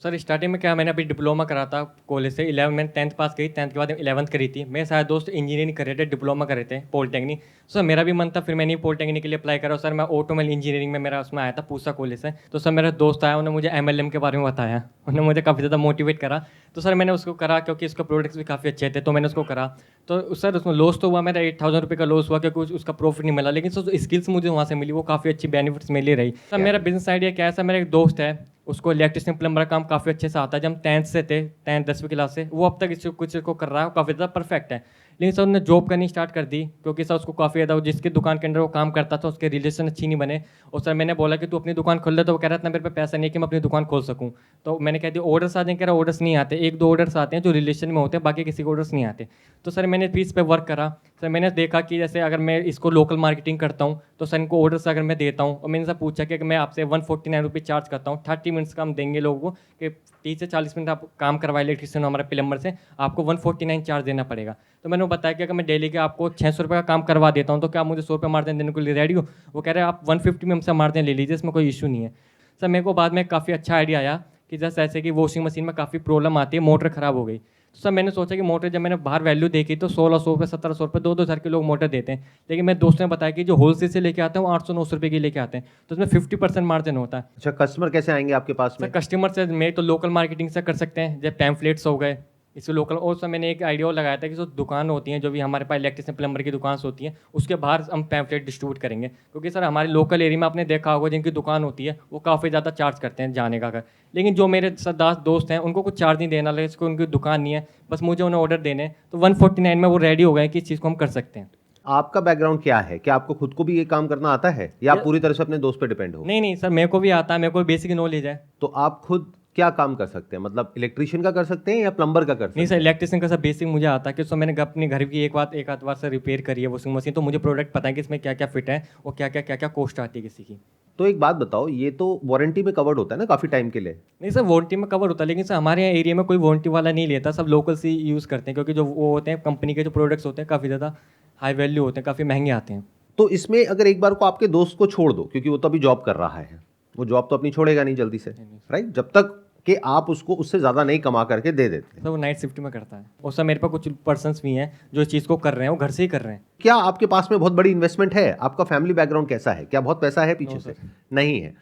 Sir starting में क्या मैंने अभी डिप्लोमा करा था कॉलेज से 11 मैंने 10th पास करी 10th के बाद 11th करी थी। मेरे सारे दोस्त इंजीनियरिंग कर रहे थे, डिप्लोमा कर रहे थे पॉलिटेक्निक। सर मेरा भी मन था, फिर मैंने पॉलिटेक्निक के लिए अप्लाई करा। सर मैं ऑटोमोबाइल इंजीनियरिंग में मेरा उसमें आया था पूसा कॉलेज से। तो सर मेरा दोस्त आया, उन्होंने मुझे MLM के बारे में बताया, उन्होंने मुझे काफ़ी ज़्यादा मोटिवेट करा। तो सर मैंने उसको करा क्योंकि उसके प्रोडक्ट्स भी काफ़ी अच्छे थे, तो मैंने उसको करा। तो सर उसमें लॉस तो हुआ, मेरा 8,000 रुपये का लॉस हुआ क्योंकि उसका प्रॉफिट नहीं मिला, लेकिन सर जो स्किल्स मुझे वहाँ से मिली वो काफ़ी अच्छी बेनिफिट्स मिली रही। सर मेरा बिजनेस आइडिया क्या है, सर मेरा एक दोस्त है, उसको इलेक्ट्रिशियन प्लम्बर का काम काफ़ी अच्छे से आता है। जब हम 10th से थे, 10th 10वीं क्लास से, वो अब तक इसको कुछ को कर रहा है, काफ़ी ज़्यादा परफेक्ट है। लेकिन सर उन्होंने जॉब करनी स्टार्ट कर दी क्योंकि सर उसको काफ़ी ज़्यादा जिसकी दुकान के अंदर वो काम करता था उसके रिलेशन अच्छी नहीं बने। और सर मैंने बोला कि तू अपनी दुकान खोल ले, तो वो कह रहा था मेरे पे पैसा नहीं है कि मैं अपनी दुकान खोल सकूँ। तो मैंने कह दिया ऑर्डर्स आ जाएंगे, कह रहा ऑर्डर्स नहीं आते, 1-2 ऑर्डर्स आते हैं जो रिलेशन में होते हैं, बाकी किसी को ऑर्डर्स नहीं आते। तो सर मैंने फिर इस पे वर्क करा। सर मैंने देखा कि जैसे अगर मैं इसको लोकल मार्केटिंग करता हूँ तो सर इनको ऑर्डर्स अगर मैं देता हूँ, और मैंने सर पूछा कि अगर मैं आपसे 149 रुपये चार्ज करता हूँ, 30 मिनट्स का हम देंगे लोगों को कि 30 से 40 मिनट आप काम करवाए इलेक्ट्रिशियन हमारे प्लम्बर से, आपको 149 चार्ज देना पड़ेगा। तो मैंने बताया कि अगर मैं डेली के आपको 600 रुपये का काम करवा देता हूँ तो क्या आप मुझे 100 रुपये मार्जिन देने के लिए रेडी हो? वो कह रहे हैं आप 150 में हमसे मार्जिन ले लीजिए, इसमें कोई इशू नहीं है। सर मेरे को बाद में काफ़ी अच्छा आइडिया आया कि जैसे ऐसे कि वॉशिंग मशीन में काफ़ी प्रॉब्लम आती है, मोटर ख़राब हो गई। तो सर मैंने सोचा कि मोटर, जब मैंने बाहर वैल्यू देखी तो 1600 रुपये 1700 रुपये 2-2 हज़ार के लोग मोटर देते हैं। लेकिन मेरे दोस्त ने बताया कि जो होलसेल से लेके आते हैं वो 800-900 रुपये की लेके आते हैं, तो उसमें 50% मार्जिन होता है। अच्छा, कस्टमर कैसे आएंगे आपके पास सर में? कस्टमर से मैं तो लोकल मार्केटिंग से कर सकते हैं, जैसे पैम्फलेट्स हो गए इससे लोकल। और सर मैंने एक आइडिया और लगाया था कि जो दुकान होती हैं, जो भी हमारे पास इलेक्ट्रिशियन प्लम्बर की दुकान होती हैं, उसके बाहर हम पैम्फलेट डिस्ट्रीब्यूट करेंगे। क्योंकि सर हमारे लोकल एरिया में आपने देखा होगा जिनकी दुकान होती है वो काफ़ी ज़्यादा चार्ज करते हैं जाने का अगर। लेकिन जो मेरे सर दोस्त हैं उनको कुछ चार्ज नहीं देना, लेकिन उसको उनकी दुकान नहीं है, बस मुझे उन्हें ऑर्डर देने हैं, तो 149 में वो रेडी हो गए कि इस चीज़ को हम कर सकते हैं। आपका बैकग्राउंड क्या है? क्या आपको खुद को भी ये काम करना आता है या आप पूरी तरह से अपने दोस्त पे डिपेंड हो? नहीं नहीं सर, मेरे को भी आता है, मेरे को बेसिक नॉलेज है। तो आप खुद क्या काम कर सकते हैं? मतलब इलेक्ट्रिशियन का कर सकते हैं या प्लम्बर का कर सकते नहीं सर, हैं? इलेक्ट्रिशियन का सब बेसिक मुझे आता है कि उसको मैंने अपने घर की एक आध बार से रिपेयर करी है वॉशिंग मशीन, तो मुझे प्रोडक्ट पता है कि इसमें क्या क्या फिट है और क्या क्या कॉस्ट आती है किसी की। तो एक बात बताओ, ये तो वारंटी में कवर्ड होता है ना काफी टाइम के लिए? नहीं सर, वारंटी में कवर होता है, लेकिन सर हमारे यहाँ एरिया में कोई वारंटी वाला नहीं लेता, सब लोकल से यूज़ करते हैं क्योंकि जो वो होते हैं कंपनी के जो प्रोडक्ट्स होते हैं काफ़ी ज़्यादा हाई वैल्यू होते हैं, काफ़ी महंगे आते हैं। तो इसमें अगर एक बार को आपके दोस्त को छोड़ दो, क्योंकि वो तो अभी जॉब कर रहा है, वो जॉब तो अपनी छोड़ेगा नहीं जल्दी से, राइट? जब तक कि आप उसको उससे ज्यादा नहीं कमा करके दे देते। सर वो नाइट शिफ्ट में करता है, और सर मेरे पास कुछ पर्सन्स भी हैं जो इस चीज़ को कर रहे हैं, वो घर से ही कर रहे हैं। क्या आपके पास में बहुत बड़ी इन्वेस्टमेंट है? आपका फैमिली बैकग्राउंड कैसा है? क्या बहुत पैसा है पीछे से? नहीं है।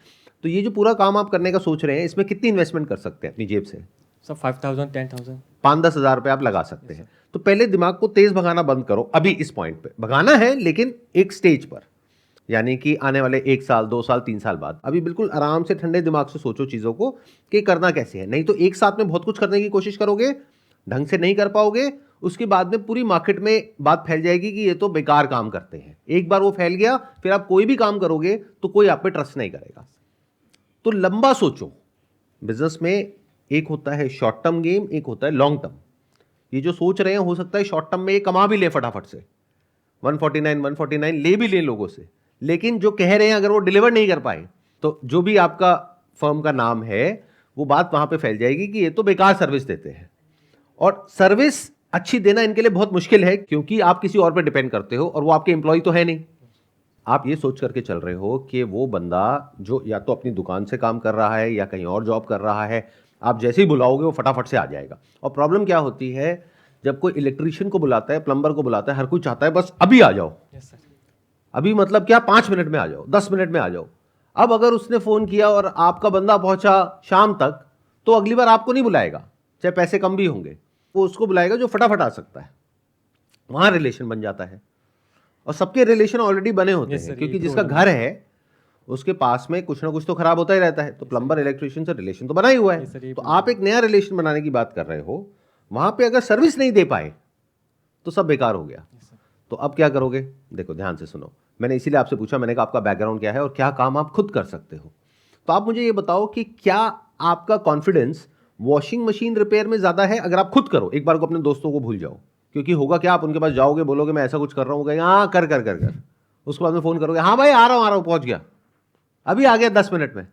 तो ये जो पूरा काम आप करने का सोच रहे हैं, इसमें कितनी इन्वेस्टमेंट कर सकते हैं अपनी जेब से? सर 5,000 10,000। 5-10 हज़ार रुपये आप लगा सकते हैं। तो पहले दिमाग को तेज भगाना बंद करो। अभी इस पॉइंट पे भगाना है, लेकिन एक स्टेज पर, यानी कि आने वाले 1 साल 2 साल 3 साल बाद। अभी बिल्कुल आराम से ठंडे दिमाग से सोचो चीज़ों को कि करना कैसे है। नहीं तो एक साथ में बहुत कुछ करने की कोशिश करोगे, ढंग से नहीं कर पाओगे, उसके बाद में पूरी मार्केट में बात फैल जाएगी कि ये तो बेकार काम करते हैं। एक बार वो फैल गया, फिर आप कोई भी काम करोगे तो कोई आप पे ट्रस्ट नहीं करेगा। तो लंबा सोचो। बिजनेस में एक होता है शॉर्ट टर्म गेम, एक होता है लॉन्ग टर्म। ये जो सोच रहे हैं, हो सकता है शॉर्ट टर्म में ये कमा भी ले फटाफट से, 149 ले भी ले लोगों से, लेकिन जो कह रहे हैं अगर वो डिलीवर नहीं कर पाए तो जो भी आपका फर्म का नाम है वो बात वहां पे फैल जाएगी कि ये तो बेकार सर्विस देते हैं। और सर्विस अच्छी देना इनके लिए बहुत मुश्किल है, क्योंकि आप किसी और पे डिपेंड करते हो और वो आपके एम्प्लॉय तो है नहीं। आप ये सोच करके चल रहे हो कि वो बंदा जो या तो अपनी दुकान से काम कर रहा है या कहीं और जॉब कर रहा है, आप जैसे ही बुलाओगे वो फटाफट से आ जाएगा। और प्रॉब्लम क्या होती है, जब कोई इलेक्ट्रिशियन को बुलाता है, प्लम्बर को बुलाता है, हर कोई चाहता है बस अभी आ जाओ। Yes sir. अभी मतलब क्या, 5 मिनट में आ जाओ, 10 मिनट में आ जाओ। अब अगर उसने फोन किया और आपका बंदा पहुंचा शाम तक, तो अगली बार आपको नहीं बुलाएगा, चाहे पैसे कम भी होंगे, वो उसको बुलाएगा जो फटाफट आ सकता है। वहां रिलेशन बन जाता है, और सबके रिलेशन ऑलरेडी बने होते Yes, हैं, sir, क्योंकि यही जिसका problem घर है उसके पास में कुछ ना कुछ तो खराब होता ही रहता है। तो प्लम्बर इलेक्ट्रिशियन से रिलेशन तो बना ही हुआ है। Yes, sir, यही तो problem आप एक नया रिलेशन बनाने की बात कर रहे हो, वहां पे अगर सर्विस नहीं दे पाए तो सब बेकार हो गया। Yes, sir। तो अब क्या करोगे? देखो ध्यान से सुनो, मैंने इसीलिए आपसे पूछा, मैंने कहा आपका बैकग्राउंड क्या है और क्या काम आप खुद कर सकते हो। तो आप मुझे ये बताओ कि क्या आपका कॉन्फिडेंस वॉशिंग मशीन रिपेयर में ज्यादा है? अगर आप खुद करो, एक बार को अपने दोस्तों को भूल जाओ, क्योंकि होगा क्या, आप उनके पास जाओगे, बोलोगे मैं ऐसा कुछ कर रहा हूँ, कहेंगे हाँ कर कर कर कर, उसके बाद में फोन करोगे, हाँ भाई आ रहा हूँ पहुंच गया, अभी आ गया 10 मिनट में।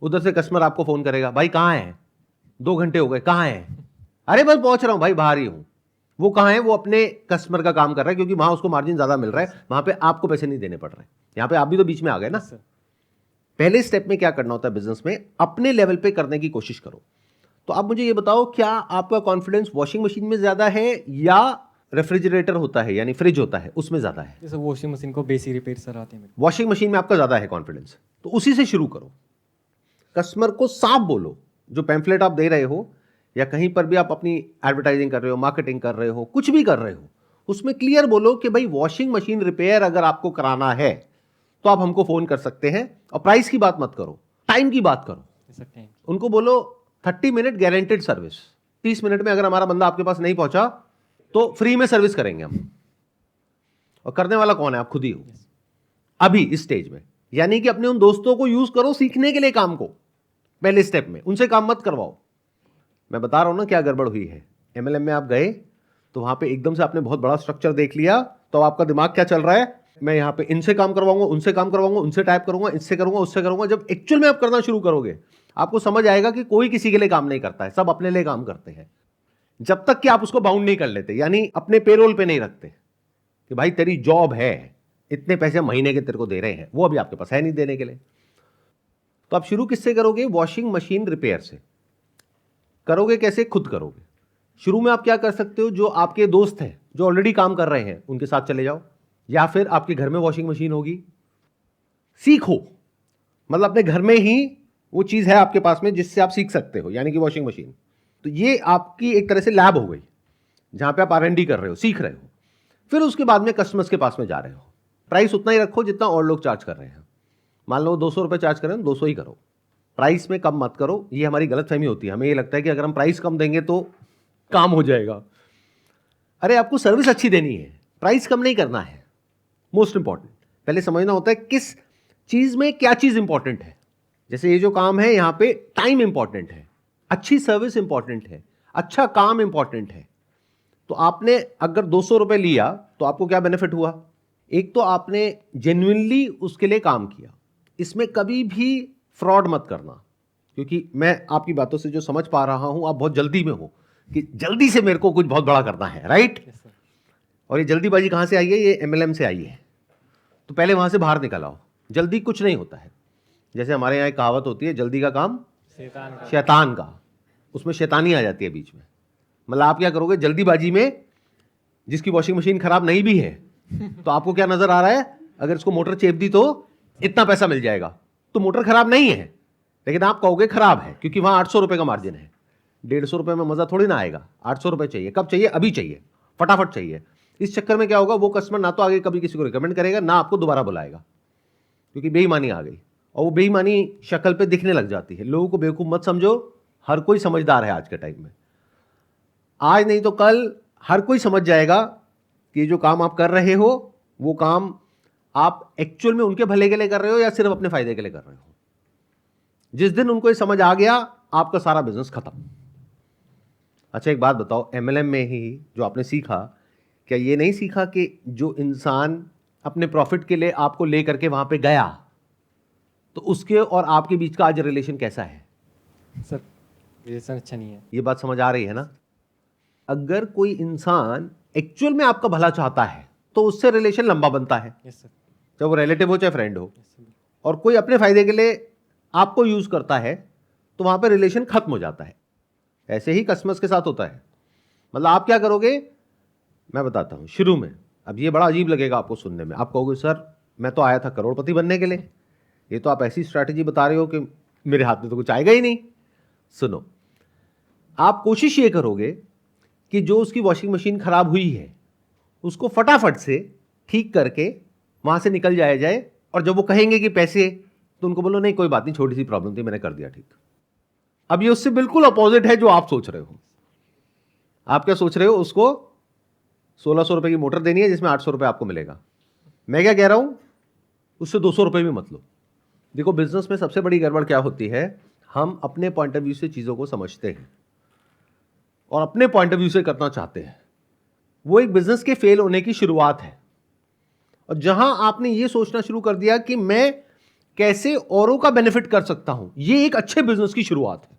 उधर से कस्टमर आपको फोन करेगा, भाई कहाँ है, 2 घंटे हो गए, कहाँ है? अरे बस पहुंच रहा हूं भाई, बाहर ही हूं। वो कहाँ है? वो अपने कस्टमर का काम कर रहा है, क्योंकि वहां उसको मार्जिन ज्यादा मिल रहा है, वहां पे आपको पैसे नहीं देने पड़ रहे हैं। यहां पे आप भी तो बीच में आ गए ना। Yes, sir। पहले स्टेप में क्या करना होता है बिजनेस में, अपने लेवल पे करने की कोशिश करो। तो आप मुझे ये बताओ, क्या आपका कॉन्फिडेंस वॉशिंग मशीन में ज़्यादा है या रेफ्रिजरेटर होता है यानी फ्रिज होता है उसमें ज़्यादा है? जैसे वॉशिंग मशीन को बेसिक रिपेयर सर आते हैं मेरे वॉशिंग मशीन में आपका ज़्यादा है कॉन्फिडेंस, तो उसी से शुरू करो। कस्टमर को साफ बोलो, जो पैम्फलेट आप दे रहे हो या कहीं पर भी आप अपनी एडवर्टाइजिंग कर रहे हो, मार्केटिंग कर रहे हो, कुछ भी कर रहे हो, उसमें क्लियर बोलो कि भाई वॉशिंग मशीन रिपेयर अगर आपको कराना है तो आप हमको फ़ोन कर सकते हैं। और प्राइस की बात मत करो, टाइम की बात करो। जैसे टाइम उनको बोलो 30 मिनट गारंटेड सर्विस, 30 मिनट में अगर हमारा बंदा आपके पास नहीं पहुंचा तो फ्री में सर्विस करेंगे हम। और करने वाला कौन है? आप खुद ही हो अभी इस स्टेज में। यानी कि अपने उन दोस्तों को यूज करो सीखने के लिए काम को, पहले स्टेप में उनसे काम मत करवाओ। मैं बता रहा हूं ना क्या गड़बड़ हुई है। एमएलएम में आप गए तो वहां पे एकदम से आपने बहुत बड़ा स्ट्रक्चर देख लिया, तो आपका दिमाग क्या चल रहा है, मैं यहां पे इनसे काम करवाऊंगा, उनसे काम करवाऊंगा, उनसे टाइप करूंगा, इससे करूंगा, उससे करूंगा। जब एक्चुअल में आप करना शुरू करोगे आपको समझ आएगा कि कोई किसी के लिए काम नहीं करता है, सब अपने लिए काम करते हैं। जब तक कि आप उसको बाउंड नहीं कर लेते, यानी अपने पेरोल पे नहीं रखते कि भाई तेरी जॉब है, इतने पैसे महीने के तेरे को दे रहे हैं, वो अभी आपके पास है नहीं देने के लिए। तो आप शुरू किससे करोगे? वॉशिंग मशीन रिपेयर से। करोगे कैसे? खुद करोगे। शुरू में आप क्या कर सकते हो, जो आपके दोस्त हैं जो ऑलरेडी काम कर रहे हैं उनके साथ चले जाओ, या फिर आपके घर में वॉशिंग मशीन होगी, सीखो। मतलब अपने घर में ही वो चीज़ है आपके पास में जिससे आप सीख सकते हो, यानी कि वॉशिंग मशीन। तो ये आपकी एक तरह से लैब हो गई जहां पे आप R&D कर रहे हो, सीख रहे हो। फिर उसके बाद में कस्टमर्स के पास में जा रहे हो। प्राइस उतना ही रखो जितना और लोग चार्ज कर रहे हैं। मान लो 200 रुपये चार्ज कर रहे हैं, 200 ही करो, प्राइस में कम मत करो। ये हमारी गलतफहमी होती है, हमें ये लगता है कि अगर हम प्राइस कम देंगे तो काम हो जाएगा। अरे आपको सर्विस अच्छी देनी है, प्राइस कम नहीं करना है। मोस्ट इंपॉर्टेंट पहले समझना होता है किस चीज में क्या चीज इंपॉर्टेंट है। जैसे ये जो काम है यहां पे टाइम इंपॉर्टेंट है, अच्छी सर्विस इंपॉर्टेंट है, अच्छा काम इंपॉर्टेंट है। तो आपने अगर 200 रुपये लिया तो आपको क्या बेनिफिट हुआ? एक तो आपने जेन्युइनली उसके लिए काम किया। इसमें कभी भी फ्रॉड मत करना, क्योंकि मैं आपकी बातों से जो समझ पा रहा हूं आप बहुत जल्दी में हो कि जल्दी से मेरे को कुछ बहुत बड़ा करना है, राइट? और ये जल्दीबाजी कहां से आई है? ये MLM से आई है। तो पहले वहां से बाहर निकल आओ। जल्दी कुछ नहीं होता है। जैसे हमारे यहाँ एक कहावत होती है, जल्दी का काम शैतान का। उसमें शैतानी आ जाती है बीच में। मतलब आप क्या करोगे जल्दीबाजी में? जिसकी वॉशिंग मशीन खराब नहीं भी है तो आपको क्या नजर आ रहा है, अगर इसको मोटर चेप दी तो इतना पैसा मिल जाएगा। तो मोटर खराब नहीं है, लेकिन आप कहोगे खराब है क्योंकि वहां 800 रुपये का मार्जिन है। 150 रुपये में मजा थोड़ी ना आएगा। 800 रुपये चाहिए, कब चाहिए? अभी चाहिए, फटाफट चाहिए। इस चक्कर में क्या होगा, वो कस्टमर ना तो आगे कभी किसी को रिकमेंड करेगा, ना आपको दोबारा बुलाएगा, क्योंकि बेईमानी आ गई। और वो बेईमानी शक्ल पे दिखने लग जाती है। लोगों को बेवकूफ मत समझो, हर कोई समझदार है आज के टाइम में। आज नहीं तो कल हर कोई समझ जाएगा कि जो काम आप कर रहे हो वो काम आप एक्चुअल में उनके भले के लिए कर रहे हो या सिर्फ अपने फायदे के लिए कर रहे हो। जिस दिन उनको ये समझ आ गया आपका सारा बिजनेस खत्म। अच्छा एक बात बताओ, MLM में ही जो आपने सीखा, क्या ये नहीं सीखा कि जो इंसान अपने प्रॉफिट के लिए आपको लेकर के वहां पे गया तो उसके और आपके बीच का आज रिलेशन कैसा है? सर रिलेशन अच्छा नहीं है। ये बात समझ आ रही है ना? अगर कोई इंसान एक्चुअल में आपका भला चाहता है तो उससे रिलेशन लंबा बनता है, यस सर। चाहे वो रिलेटिव हो चाहे फ्रेंड हो। Yes sir. और कोई अपने फायदे के लिए आपको यूज करता है तो वहां पर रिलेशन खत्म हो जाता है। ऐसे ही कस्टमर्स के साथ होता है। मतलब आप क्या करोगे, मैं बताता हूं। शुरू में, अब ये बड़ा अजीब लगेगा आपको सुनने में, आप कहोगे सर मैं तो आया था करोड़पति बनने के लिए, ये तो आप ऐसी स्ट्रैटेजी बता रहे हो कि मेरे हाथ में तो कुछ आएगा ही नहीं। सुनो, आप कोशिश ये करोगे कि जो उसकी वॉशिंग मशीन खराब हुई है उसको फटाफट से ठीक करके वहां से निकल जाया जाए। और जब वो कहेंगे कि पैसे, तो उनको बोलो नहीं कोई बात नहीं, छोटी सी प्रॉब्लम थी, मैंने कर दिया ठीक। अब ये उससे बिल्कुल अपोजिट है जो आप सोच रहे हो। आप क्या सोच रहे हो, उसको 1600 रुपए की मोटर देनी है जिसमें 800 रुपए आपको मिलेगा। मैं क्या कह रहा हूं, उससे 200 रुपए भी मत लो। देखो बिजनेस में सबसे बड़ी गड़बड़ क्या होती है, हम अपने पॉइंट ऑफ व्यू से चीजों को समझते हैं और अपने पॉइंट ऑफ व्यू से करना चाहते हैं। वो एक बिजनेस के फेल होने की शुरुआत है। और जहां आपने ये सोचना शुरू कर दिया कि मैं कैसे औरों का बेनिफिट कर सकता हूं, ये एक अच्छे बिजनेस की शुरुआत है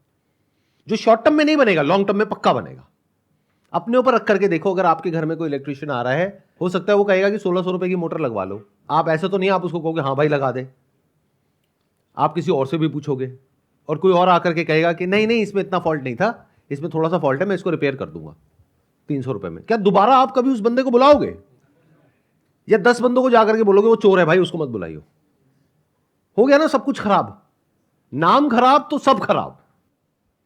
जो शॉर्ट टर्म में नहीं बनेगा, लॉन्ग टर्म में पक्का बनेगा। अपने ऊपर रख करके देखो, अगर आपके घर में कोई इलेक्ट्रिशियन आ रहा है, हो सकता है वो कहेगा कि 1600 रुपए की मोटर लगवा लो। आप ऐसे तो नहीं आप उसको कहोगे हाँ भाई लगा दे, आप किसी और से भी पूछोगे और कोई और आकर के कहेगा कि नहीं नहीं इसमें इतना फॉल्ट नहीं था, इसमें थोड़ा सा फॉल्ट है, मैं इसको रिपेयर कर दूंगा 300 रुपए में। क्या दोबारा आप कभी उस बंदे को बुलाओगे? या 10 बंदों को जाकर के बोलोगे वो चोर है भाई, उसको मत बुलाइयो? हो गया ना सब कुछ खराब। नाम खराब तो सब खराब।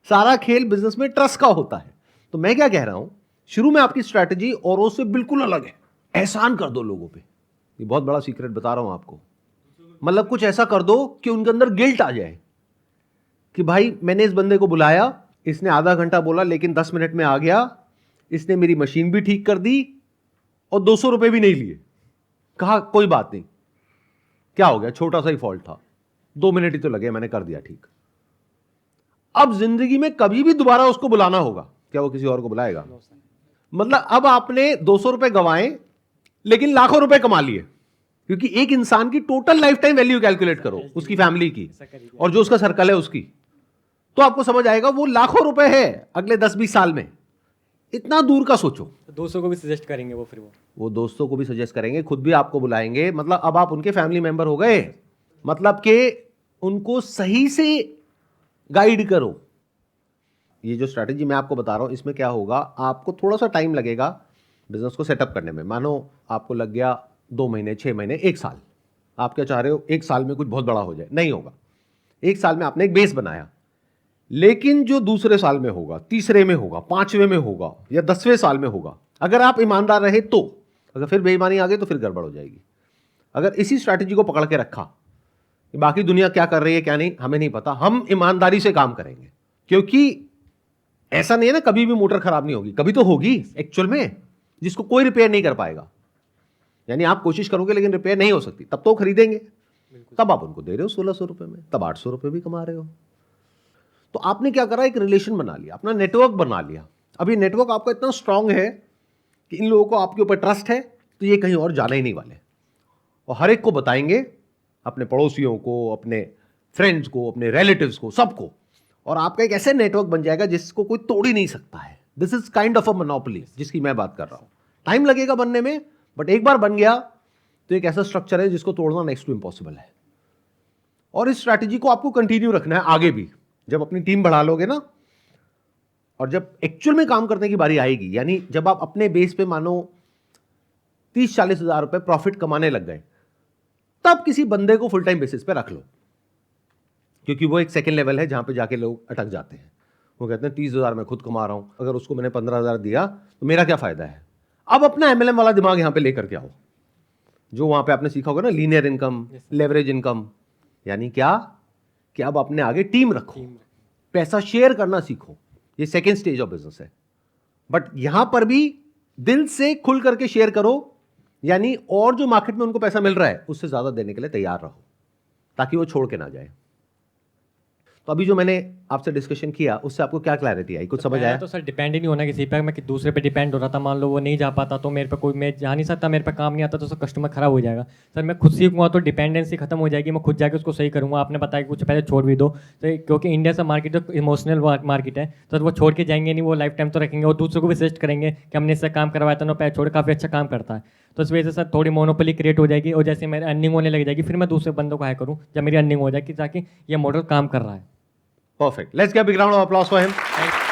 सारा खेल बिजनेस में ट्रस्ट का होता है। तो मैं क्या कह रहा हूं, शुरू में आपकी स्ट्रैटेजी औरों से बिल्कुल अलग है। एहसान कर दो लोगों पे। ये बहुत बड़ा सीक्रेट बता रहा हूं आपको। मतलब कुछ ऐसा कर दो कि उनके अंदर गिल्ट आ जाए कि भाई मैंने इस बंदे को बुलाया, इसने आधा घंटा बोला लेकिन 10 मिनट में आ गया, इसने मेरी मशीन भी ठीक कर दी और 200 रुपए भी नहीं लिए। कहा कोई बात नहीं, क्या हो गया, छोटा सा ही फॉल्ट था, 2 मिनट ही तो लगे, मैंने कर दिया ठीक। अब जिंदगी में कभी भी दोबारा उसको बुलाना होगा, क्या वो किसी और को बुलाएगा? मतलब अब आपने 200 रुपए गंवाए लेकिन लाखों रुपए कमा लिए। क्योंकि एक इंसान की total life time value calculate करो, उसकी फैमिली की और जो उसका सर्कल है उसकी, तो आपको समझ आएगा वो लाखों रुपए है अगले 10-20 साल में। इतना दूर का सोचो। तो दोस्तों को भी सजेस्ट करेंगे वो, फिर वो दोस्तों को भी सजेस्ट करेंगे, खुद भी आपको बुलाएंगे। मतलब अब आप उनके फैमिली मेंबर हो गए। मतलब कि उनको सही से गाइड करो। ये जो स्ट्रैटेजी मैं आपको बता रहा हूं, इसमें क्या होगा, आपको थोड़ा सा टाइम लगेगा बिजनेस को सेटअप करने में। मानो आपको लग गया 2 महीने, 6 महीने, 1 साल। आप क्या चाह रहे हो, 1 साल में कुछ बहुत बड़ा हो जाए? नहीं होगा। 1 साल में आपने एक बेस बनाया, लेकिन जो दूसरे साल में होगा, तीसरे में होगा, 5वें में होगा या 10वें साल में होगा, अगर आप ईमानदार रहे तो, अगर फिर बेईमानी आ गई तो फिर गड़बड़ हो जाएगी। अगर इसी स्ट्रैटेजी को पकड़ के रखा, बाकी दुनिया क्या कर रही है क्या नहीं हमें नहीं पता, हम ईमानदारी से काम करेंगे। क्योंकि ऐसा नहीं है ना कभी भी मोटर खराब नहीं होगी, कभी तो होगी एक्चुअल में, जिसको कोई रिपेयर नहीं कर पाएगा। यानी आप कोशिश करोगे लेकिन रिपेयर नहीं हो सकती, तब तो खरीदेंगे, तब आप उनको दे रहे हो 1600 रुपए में, तब 800 रुपए भी कमा रहे हो। तो आपने क्या करा, एक रिलेशन बना लिया, अपना नेटवर्क बना लिया। अब ये नेटवर्क आपका इतना स्ट्रांग है कि इन लोगों को आपके ऊपर ट्रस्ट है, तो ये कहीं और जाने ही नहीं वाले। और हर एक को बताएंगे, अपने पड़ोसियों को, अपने फ्रेंड्स को, अपने रिलेटिव्स को, सबको। और आपका एक ऐसे नेटवर्क बन जाएगा जिसको कोई तोड़ ही नहीं सकता है। This is kind of a monopoly जिसकी मैं बात कर रहा हूं। टाइम लगेगा बनने में, बट एक बार बन गया तो एक ऐसा स्ट्रक्चर है जिसको तोड़ना नेक्स्ट टू इम्पॉसिबल है। और इस स्ट्रैटेजी को आपको कंटिन्यू रखना है आगे भी। जब अपनी टीम बढ़ा लोगे ना, और जब एक्चुअल में काम करने की बारी आएगी, यानी जब आप अपने बेस पे मानो 30-40 हजार रुपए प्रॉफिट कमाने लग गए, तब किसी बंदे को फुल टाइम बेसिस पे रख लो। क्योंकि वो एक सेकंड लेवल है जहां पे जाके लोग अटक जाते हैं। वो कहते हैं 30,000 मैं खुद कमा रहा हूं, अगर उसको मैंने 15,000 दिया तो मेरा क्या फायदा है। अब अपना एमएलएम वाला दिमाग यहां पे लेकर के आओ, जो वहां पे आपने सीखा होगा ना, लीनियर इनकम, लेवरेज इनकम। यानी क्या कि अब अपने आगे टीम रखो, पैसा शेयर करना सीखो। ये सेकेंड स्टेज ऑफ बिजनेस है। बट यहां पर भी दिल से खुल करके शेयर करो, यानी और जो मार्केट में उनको पैसा मिल रहा है उससे ज्यादा देने के लिए तैयार रहो, ताकि वो छोड़ के ना जाए। तो अभी जो मैंने आपसे डिस्कशन किया उससे आपको क्या क्लैरिटी आई, कुछ समझ आया? तो सर डिपेंड ही नहीं होना किसी पे, मैं कि दूसरे पे डिपेंड हो रहा था। मान लो वो नहीं जा पाता तो मेरे पे कोई, मैं जा नहीं सकता, मेरे पे काम नहीं आता तो कस्टमर खराब हो जाएगा। सर मैं खुद सीखूंगा तो डिपेंडेंसी खत्म हो जाएगी, मैं खुद जाके उसको सही करूंगा। आपने बताया कि कुछ पैसे छोड़ भी दो, तो क्योंकि इंडिया से मार्केट तो इमोशनल मार्केट है, तो वो छोड़ के जाएंगे नहीं, वो लाइफ टाइम तो रखेंगे और दूसरों को भी सजेस्ट करेंगे कि हमने इससे काम करवाया था ना, पैसे छोड़, काफ़ी अच्छा काम करता है। तो इस वजह से सर थोड़ी मोनोपोली क्रिएट हो जाएगी, और जैसे मेरी अर्निंग होने लग जाएगी फिर मैं दूसरे बंदों को हायर करूँ जब मेरी अर्निंग हो जाएगी, ताकि ये मॉडल काम कर रहा है। Perfect. Let's give a big round of applause for him. Thank you.